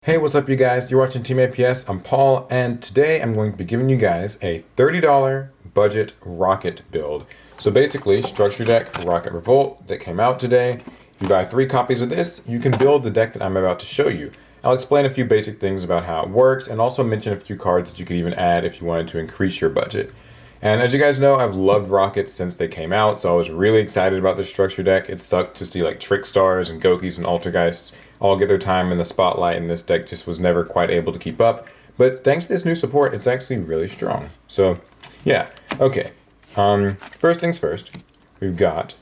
Hey, what's up you guys? You're watching Team APS. I'm Paul, and today I'm going to be giving you guys a $30 budget rocket build. So basically, Structure Deck Rokket Revolt that came out today. If you buy 3 copies of this, you can build the deck that I'm about to show you. I'll explain a few basic things about how it works and also mention a few cards that you could even add if you wanted to increase your budget. And as you guys know, I've loved Rokkets since they came out, so I was really excited about this structure deck. It sucked to see like Trick Stars and Gokis and Altergeists all get their time in the spotlight, and this deck just was never quite able to keep up. But thanks to this new support, it's actually really strong. So yeah, okay. First things first, we've got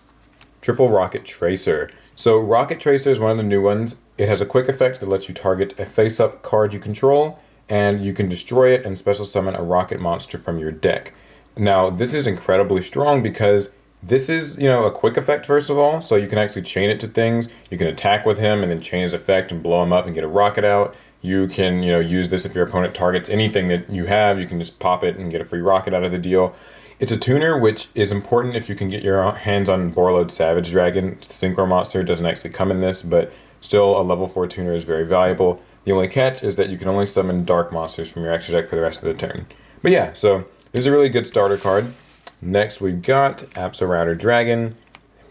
Triple Rokket Tracer. So Rokket Tracer is one of the new ones. It has a quick effect that lets you target a face-up card you control, and you can destroy it and special summon a rocket monster from your deck. Now, this is incredibly strong because this is, a quick effect first of all, so you can actually chain it to things. You can attack with him and then chain his effect and blow him up and get a rocket out. You can, use this if your opponent targets anything that you have. You can just pop it and get a free rocket out of the deal. It's a tuner, which is important if you can get your hands on Beryl Savage Dragon. The Synchron monster doesn't actually come in this, but still a level 4 tuner is very valuable. The only catch is that you can only summon dark monsters from your extra deck for the rest of the turn. But yeah, so this is a really good starter card. Next, we've got Defrag Dragon.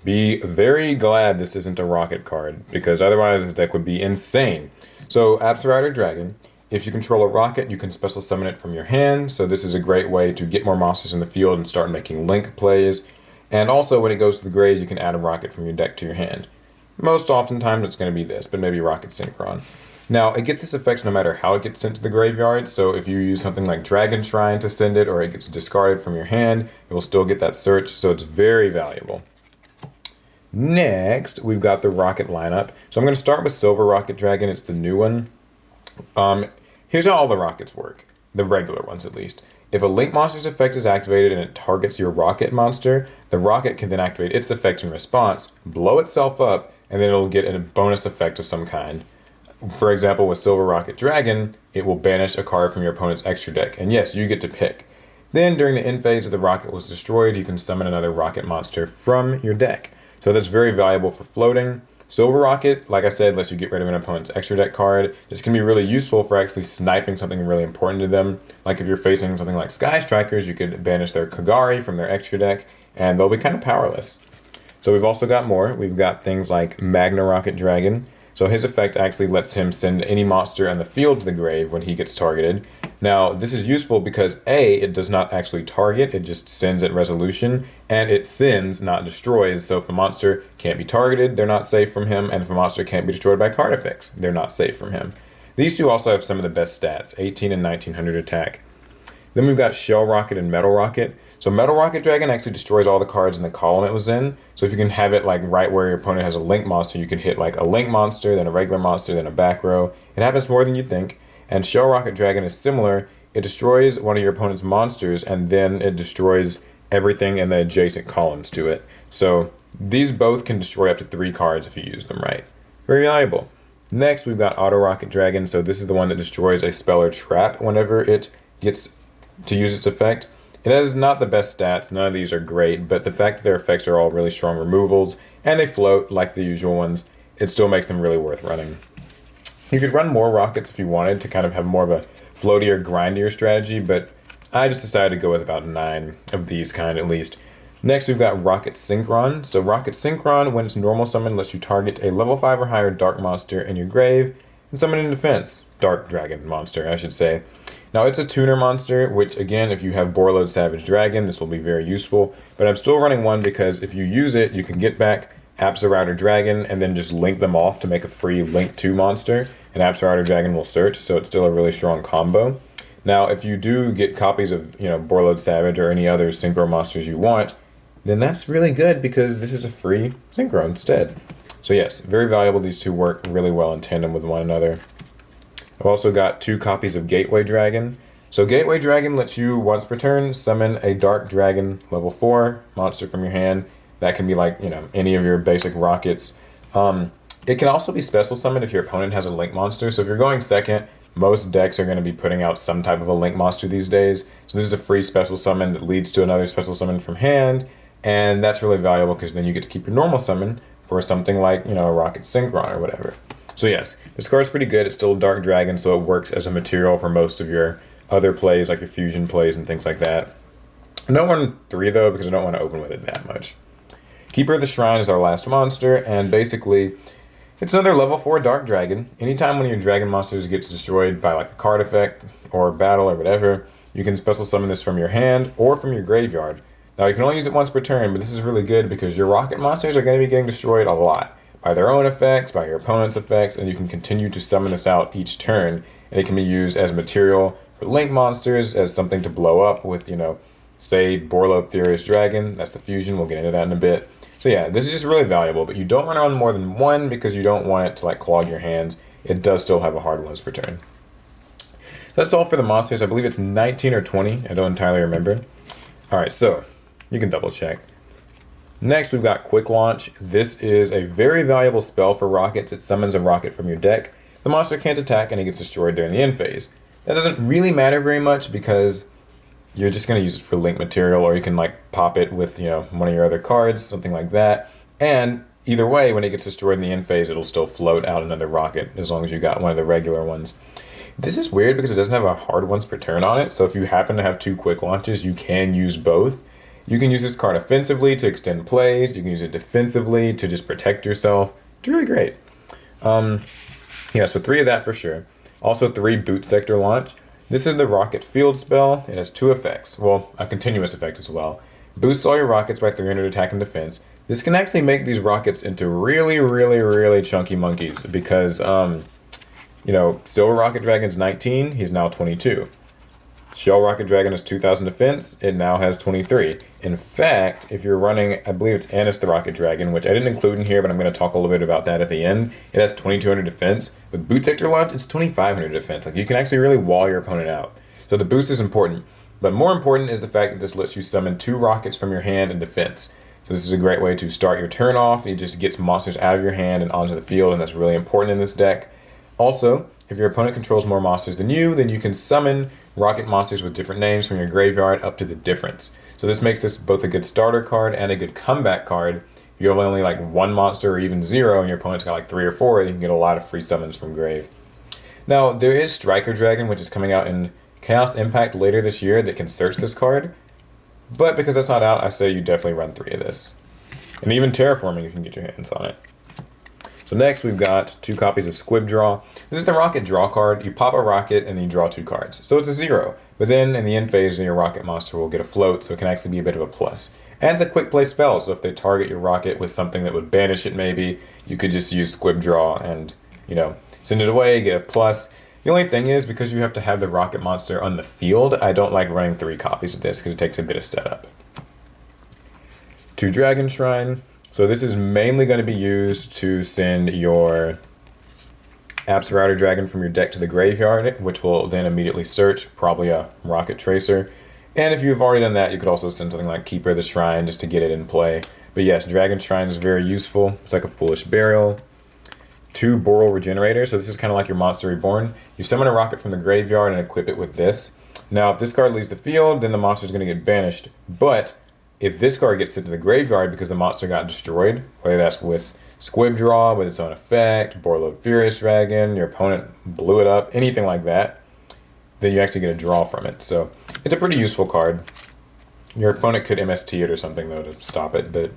Be very glad this isn't a rocket card, because otherwise this deck would be insane. So, Defrag Dragon, if you control a rocket, you can special summon it from your hand. So this is a great way to get more monsters in the field and start making link plays. And also, when it goes to the grave, you can add a rocket from your deck to your hand. Most oftentimes it's going to be this, but maybe Rocket Synchron. Now, it gets this effect no matter how it gets sent to the graveyard, so if you use something like Dragon Shrine to send it, or it gets discarded from your hand, it will still get that search, so it's very valuable. Next, we've got the Rocket lineup. So I'm going to start with Silver Rokket Dragon, it's the new one. Here's how all the rockets work, the regular ones at least. If a Link monster's effect is activated and it targets your rocket monster, the rocket can then activate its effect in response, blow itself up, and then it'll get a bonus effect of some kind. For example, with Silver Rokket Dragon, it will banish a card from your opponent's extra deck, and yes, you get to pick. Then, during the end phase of the rocket was destroyed, you can summon another rocket monster from your deck. So that's very valuable for floating. Silver Rokket, like I said, lets you get rid of an opponent's extra deck card. This can be really useful for actually sniping something really important to them. Like if you're facing something like Sky Strikers, you could banish their Kagari from their extra deck, and they'll be kind of powerless. So we've also got more. We've got things like Magna Rokket Dragon. So his effect actually lets him send any monster on the field to the grave when he gets targeted. Now, this is useful because A, it does not actually target, it just sends at resolution, and it sends, not destroys, so if a monster can't be targeted, they're not safe from him, and if a monster can't be destroyed by card effects, they're not safe from him. These two also have some of the best stats, 18 and 1900 attack. Then we've got Shell Rokket and Metal Rokket. So Metal Rokket Dragon actually destroys all the cards in the column it was in. So if you can have it like right where your opponent has a Link monster, you can hit like a Link monster, then a regular monster, then a back row. It happens more than you think. And Shell Rokket Dragon is similar. It destroys one of your opponent's monsters, and then it destroys everything in the adjacent columns to it. So these both can destroy up to 3 cards if you use them right. Very valuable. Next, we've got Auto Rokket Dragon. So this is the one that destroys a spell or trap whenever it gets to use its effect. It has not the best stats, none of these are great, but the fact that their effects are all really strong removals, and they float like the usual ones, it still makes them really worth running. You could run more rockets if you wanted to kind of have more of a floatier, grindier strategy, but I just decided to go with about 9 of these kind at least. Next we've got Rokket Synchron. So Rokket Synchron, when it's normal summon, lets you target a level 5 or higher dark monster in your grave, and summon in defense. Dark dragon monster, I should say. Now it's a tuner monster, which again, if you have Beryl Savage Dragon, this will be very useful. But I'm still running one because if you use it, you can get back Defrag Dragon and then just link them off to make a free Link 2 monster. And Defrag Dragon will search, so it's still a really strong combo. Now, if you do get copies of, Beryl Savage or any other Synchro monsters you want, then that's really good because this is a free Synchro instead. So yes, very valuable. These two work really well in tandem with one another. I've also got 2 copies of Gateway Dragon. So Gateway Dragon lets you, once per turn, summon a Dark Dragon level 4 monster from your hand. That can be like, any of your basic rockets. It can also be special summoned if your opponent has a Link monster. So if you're going second, most decks are going to be putting out some type of a Link monster these days. So this is a free special summon that leads to another special summon from hand. And that's really valuable because then you get to keep your normal summon for something like, a Rokket Synchron or whatever. So yes, this card's pretty good. It's still a Dark Dragon, so it works as a material for most of your other plays, like your fusion plays and things like that. I don't run 3 though, because I don't want to open with it that much. Keeper of the Shrine is our last monster, and basically, it's another level 4 Dark Dragon. Anytime one of your dragon monsters gets destroyed by like a card effect, or battle, or whatever, you can special summon this from your hand, or from your graveyard. Now you can only use it once per turn, but this is really good because your rocket monsters are going to be getting destroyed a lot. By their own effects, by your opponent's effects, and you can continue to summon this out each turn, and it can be used as material for link monsters, as something to blow up with, say, Beryl Furious Dragon. That's the fusion. We'll get into that in a bit. So yeah, this is just really valuable, but you don't run on more than 1 because you don't want it to like clog your hands. It does still have a hard once per turn. That's all for the monsters. I believe it's 19 or 20. I don't entirely remember. All right, so you can double check. Next, we've got Quick Launch. This is a very valuable spell for rockets. It summons a rocket from your deck. The monster can't attack and it gets destroyed during the end phase. That doesn't really matter very much because you're just going to use it for link material, or you can like pop it with, one of your other cards, something like that. And either way, when it gets destroyed in the end phase, it'll still float out another rocket as long as you got one of the regular ones. This is weird because it doesn't have a hard once per turn on it. So if you happen to have 2 quick launches, you can use both. You can use this card offensively to extend plays. You can use it defensively to just protect yourself. It's really great. Yeah, so 3 of that for sure. Also 3 Boot Sector Launch. This is the Rocket Field spell. It has 2 effects. Well, a continuous effect as well. Boosts all your rockets by 300 attack and defense. This can actually make these rockets into really, really, really chunky monkeys because, Silver Rocket Dragon's 19, he's now 22. Shell Rocket Dragon has 2,000 defense, it now has 23. In fact, if you're running, I believe it's Anis the Rocket Dragon, which I didn't include in here, but I'm going to talk a little bit about that at the end. It has 2,200 defense. With Boot Sector Launch, it's 2,500 defense. Like, you can actually really wall your opponent out. So the boost is important. But more important is the fact that this lets you summon 2 rockets from your hand in defense. So this is a great way to start your turn off. It just gets monsters out of your hand and onto the field, and that's really important in this deck. Also, if your opponent controls more monsters than you, then you can summon rocket monsters with different names from your graveyard up to the difference. So this makes this both a good starter card and a good comeback card. If you have only like 1 monster or even 0 and your opponent's got like 3 or 4, you can get a lot of free summons from grave. Now, there is Striker Dragon, which is coming out in Chaos Impact later this year that can search this card. But because that's not out, I say you definitely run 3 of this. And even Terraforming if you can get your hands on it. So next we've got 2 copies of Squib Draw. This is the Rocket Draw card. You pop a rocket and then you draw 2 cards. So it's a 0. But then in the end phase, your rocket monster will get a float, so it can actually be a bit of a plus. And it's a quick play spell, so if they target your rocket with something that would banish it maybe, you could just use Squib Draw and, send it away, get a plus. The only thing is, because you have to have the rocket monster on the field, I don't like running 3 copies of this because it takes a bit of setup. 2 Dragon Shrine. So this is mainly going to be used to send your Absorouter Dragon from your deck to the graveyard, which will then immediately search, probably a Rocket Tracer. And if you've already done that, you could also send something like Keeper of the Shrine just to get it in play. But yes, Dragon Shrine is very useful. It's like a Foolish Burial. 2 Beryl Regenerator. So this is kind of like your Monster Reborn. You summon a rocket from the graveyard and equip it with this. Now, if this card leaves the field, then the monster is going to get banished. But if this card gets sent to the graveyard because the monster got destroyed, whether that's with Squib Draw, with its own effect, Beryl Furious Dragon, your opponent blew it up, anything like that, then you actually get a draw from it. So it's a pretty useful card. Your opponent could MST it or something, though, to stop it, but it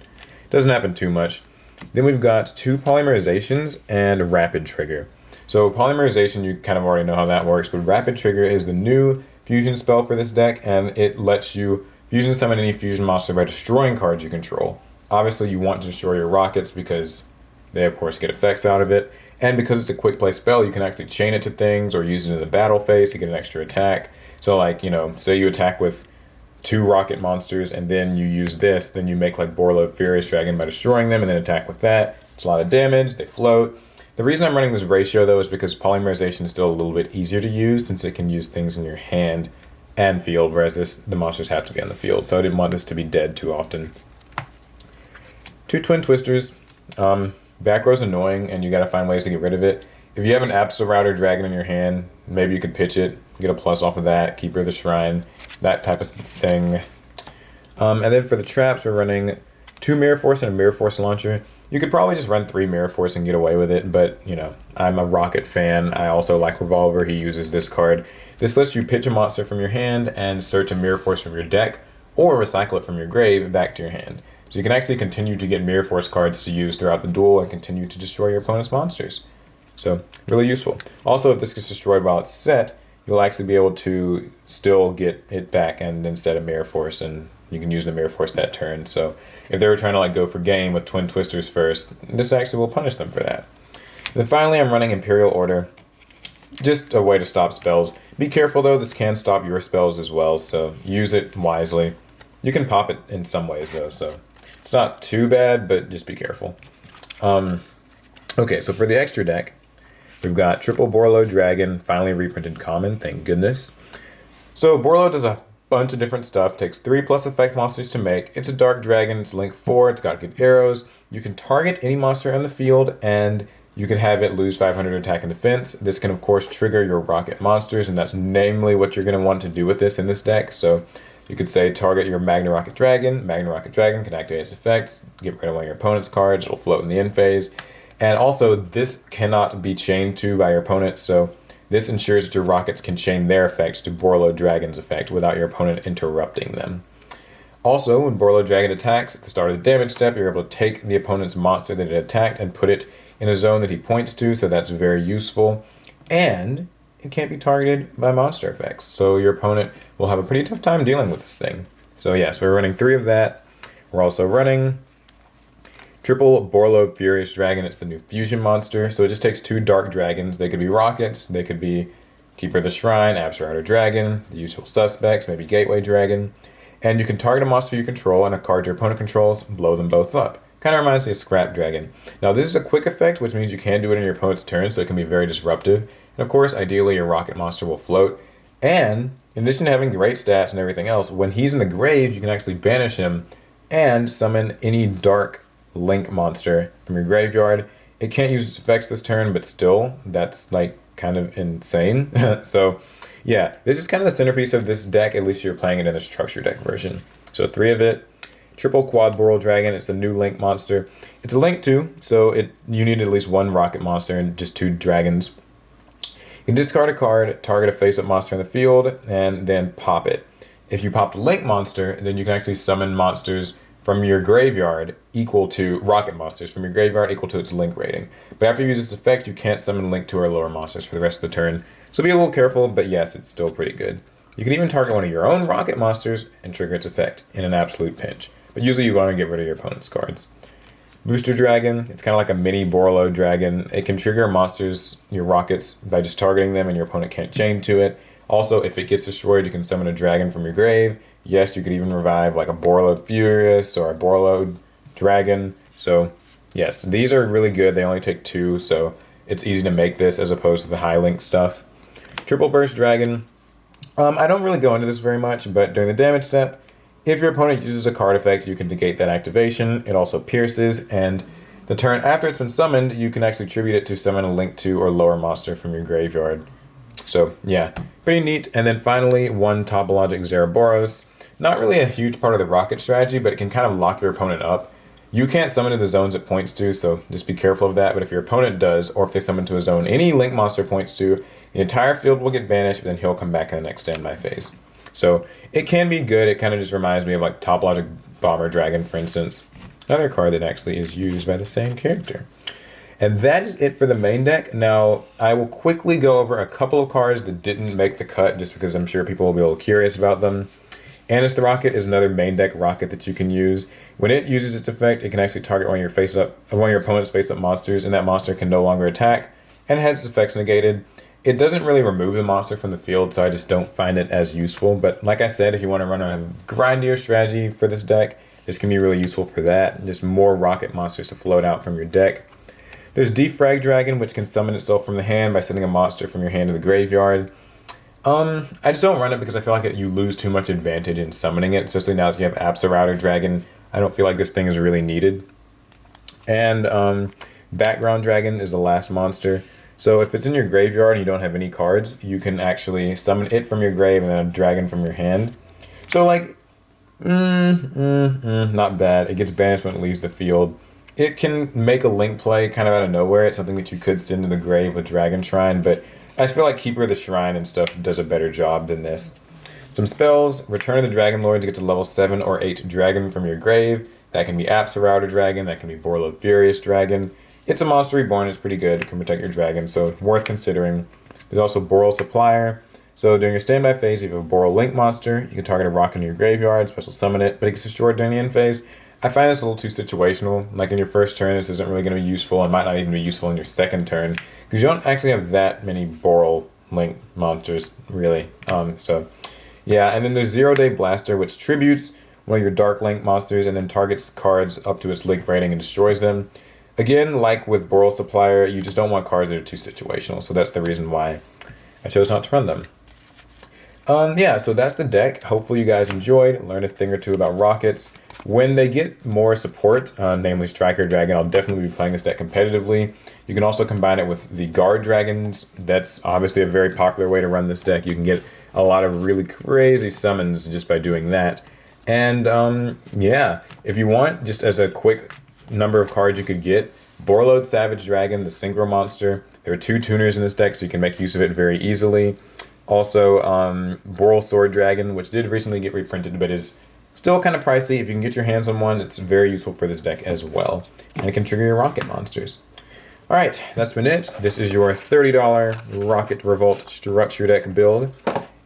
doesn't happen too much. Then we've got 2 Polymerizations and Rapid Trigger. So Polymerization, you kind of already know how that works, but Rapid Trigger is the new fusion spell for this deck, and it lets you fusion summon any fusion monster by destroying cards you control. Obviously, you want to destroy your rockets because they, of course, get effects out of it. And because it's a quick play spell, you can actually chain it to things or use it in the battle phase to get an extra attack. So, like, say you attack with 2 rocket monsters and then you use this, then you make, like, Beryl Furious Dragon by destroying them and then attack with that. It's a lot of damage, they float. The reason I'm running this ratio, though, is because Polymerization is still a little bit easier to use since it can use things in your hand and field, whereas the monsters have to be on the field. So I didn't want this to be dead too often. 2 Twin Twisters. Back row's annoying, and you gotta find ways to get rid of it. If you have an Absorouter Dragon in your hand, maybe you could pitch it, get a plus off of that, Keeper of the Shrine, that type of thing. And then for the traps, we're running 2 Mirror Force and a Mirror Force Launcher. You could probably just run 3 Mirror Force and get away with it, but, you know, I'm a Rokket fan. I also like Revolver. He uses this card. This lets you pitch a monster from your hand and search a Mirror Force from your deck, or recycle it from your grave back to your hand. So you can actually continue to get Mirror Force cards to use throughout the duel and continue to destroy your opponent's monsters. So, really useful. Also, if this gets destroyed while it's set, you'll actually be able to still get it back and then set a Mirror Force, and you can use the Mirror Force that turn. So if they were trying to like go for game with Twin Twisters first, this actually will punish them for that. And then finally, I'm running Imperial Order. Just a way to stop spells. Be careful though, this can stop your spells as well, so use it wisely. You can pop it in some ways though, so it's not too bad, but just be careful. Okay, so for the extra deck, we've got triple Beryl Dragon, finally reprinted common, thank goodness. So Beryl does a bunch of different stuff, takes 3+ effect monsters to make. It's a dark dragon, it's link 4, it's got good arrows. You can target any monster on the field, and you can have it lose 500 attack and defense. This can of course trigger your Rokket monsters, and that's namely what you're going to want to do with this in this deck. So you could say target your Magna Rokket Dragon. Magna Rokket Dragon can activate its effects, get rid of one of your opponent's cards, it'll float in the end phase. And also this cannot be chained to by your opponent, so this ensures that your Rokkets can chain their effects to Beryl Dragon's effect without your opponent interrupting them. Also, when Beryl Dragon attacks, at the start of the damage step, you're able to take the opponent's monster that it attacked and put it in a zone that he points to, so that's very useful. And it can't be targeted by monster effects, so your opponent will have a pretty tough time dealing with this thing. So yes, we're running 3 of that. We're also running triple Beryl Furious Dragon. It's the new fusion monster, so it just takes 2 dark dragons. They could be Rokkets, they could be Keeper of the Shrine, Absurd Dragon, the usual suspects, maybe Gateway Dragon. And you can target a monster you control and a card your opponent controls, blow them both up. Kind of reminds me of Scrap Dragon. Now this is a quick effect, which means you can do it in your opponent's turn, so it can be very disruptive. And of course, ideally your Rokket monster will float. And in addition to having great stats and everything else, when he's in the grave, you can actually banish him and summon any dark link monster from your graveyard. It can't use its effects this turn, but still, that's like kind of insane. So yeah, this is kind of the centerpiece of this deck, at least you're playing it in the structure deck version. So 3 of it. Triple Quad Beryl Dragon, it's the new link monster. It's a link 2, so you need at least 1 Rokket monster and just 2 dragons. You can discard a card, target a face-up monster in the field, and then pop it. If you popped a link monster, then you can actually summon monsters from your graveyard equal to Rokket monsters from your graveyard equal to its link rating. But after you use this effect, you can't summon link 2 or lower monsters for the rest of the turn. So be a little careful, but yes, it's still pretty good. You can even target one of your own Rokket monsters and trigger its effect in an absolute pinch. But usually you want to get rid of your opponent's cards. Booster Dragon, it's kind of like a mini Beryl Dragon. It can trigger monsters, your Rokkets, by just targeting them and your opponent can't chain to it. Also, if it gets destroyed, you can summon a dragon from your grave. Yes, you could even revive like a Beryl Furious or a Beryl Dragon. So yes, these are really good. They only take 2, so it's easy to make this as opposed to the high link stuff. Triple Burst Dragon. I don't really go into this very much, but during the damage step, if your opponent uses a card effect, you can negate that activation. It also pierces, and the turn after it's been summoned, you can actually tribute it to summon a link 2 or lower monster from your graveyard. So yeah, pretty neat. And then finally, 1 Topologic Zeraboros. Not really a huge part of the Rokket strategy, but it can kind of lock your opponent up. You can't summon to the zones it points to, so just be careful of that. But if your opponent does, or if they summon to a zone any link monster points to, the entire field will get banished, but then he'll come back in the next standby phase. So it can be good. It kind of just reminds me of like Topologic Bomber Dragon, for instance. Another card that actually is used by the same character. And that is it for the main deck. Now, I will quickly go over a couple of cards that didn't make the cut, just because I'm sure people will be a little curious about them. Anis the Rokket is another main deck Rokket that you can use. When it uses its effect, it can actually target one of your opponent's face-up monsters, and that monster can no longer attack, and has its effects negated. It doesn't really remove the monster from the field, so I just don't find it as useful. But like I said, if you want to run a grindier strategy for this deck, this can be really useful for that. Just more Rokket monsters to float out from your deck. There's Defrag Dragon, which can summon itself from the hand by sending a monster from your hand to the graveyard. I just don't run it because I feel like you lose too much advantage in summoning it, especially now that you have Absurd Dragon. I don't feel like this thing is really needed. And Background Dragon is the last monster. So if it's in your graveyard and you don't have any cards, you can actually summon it from your grave and then a dragon from your hand. So like, not bad. It gets banished when it leaves the field. it can make a link play kind of out of nowhere. It's something that you could send to the grave with Dragon Shrine, but I just feel like Keeper of the Shrine and stuff does a better job than this. Some spells: Return of the Dragon Lord to get to level 7 or 8 dragon from your grave. That can be Apsarauda Dragon, that can be Borlode Furious Dragon. It's a monster reborn, it's pretty good, it can protect your dragon, so worth considering. There's also Boral Supplier. So during your standby phase, if you have a Boral Link monster, you can target a rock in your graveyard, special summon it, but it gets destroyed during the end phase. I find this a little too situational. Like in your first turn, this isn't really going to be useful, and might not even be useful in your second turn, because you don't actually have that many Boral Link monsters, really. Yeah, and then there's 0 Day Blaster, which tributes one of your Dark Link monsters and then targets cards up to its Link rating and destroys them. Again, like with Boral Supplier, you just don't want cards that are too situational, so that's the reason why I chose not to run them. Yeah, so that's the deck. Hopefully you guys enjoyed, learned a thing or two about Rokkets. When they get more support, namely Striker Dragon, I'll definitely be playing this deck competitively. You can also combine it with the Guard Dragons. That's obviously a very popular way to run this deck. You can get a lot of really crazy summons just by doing that. And yeah, if you want, just as a quick number of cards you could get, Borlode Savage Dragon, the Synchro monster. There are 2 tuners in this deck, so you can make use of it very easily. Also, Boral Sword Dragon, which did recently get reprinted, but is still kind of pricey. If you can get your hands on one, it's very useful for this deck as well. And it can trigger your Rokket monsters. Alright, that's been it. This is your $30 Rokket Revolt Structure Deck build.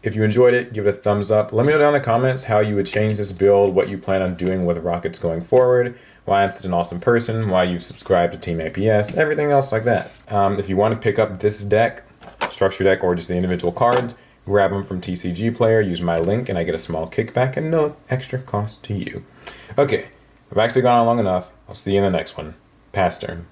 If you enjoyed it, give it a thumbs up. Let me know down in the comments how you would change this build, what you plan on doing with Rokkets going forward, why I'm such an awesome person, why you've subscribed to Team APS, everything else like that. If you want to pick up this deck, Structure Deck, or just the individual cards, grab them from TCG Player, use my link, and I get a small kickback and no extra cost to you. Okay, I've actually gone on long enough. I'll see you in the next one. Pass turn.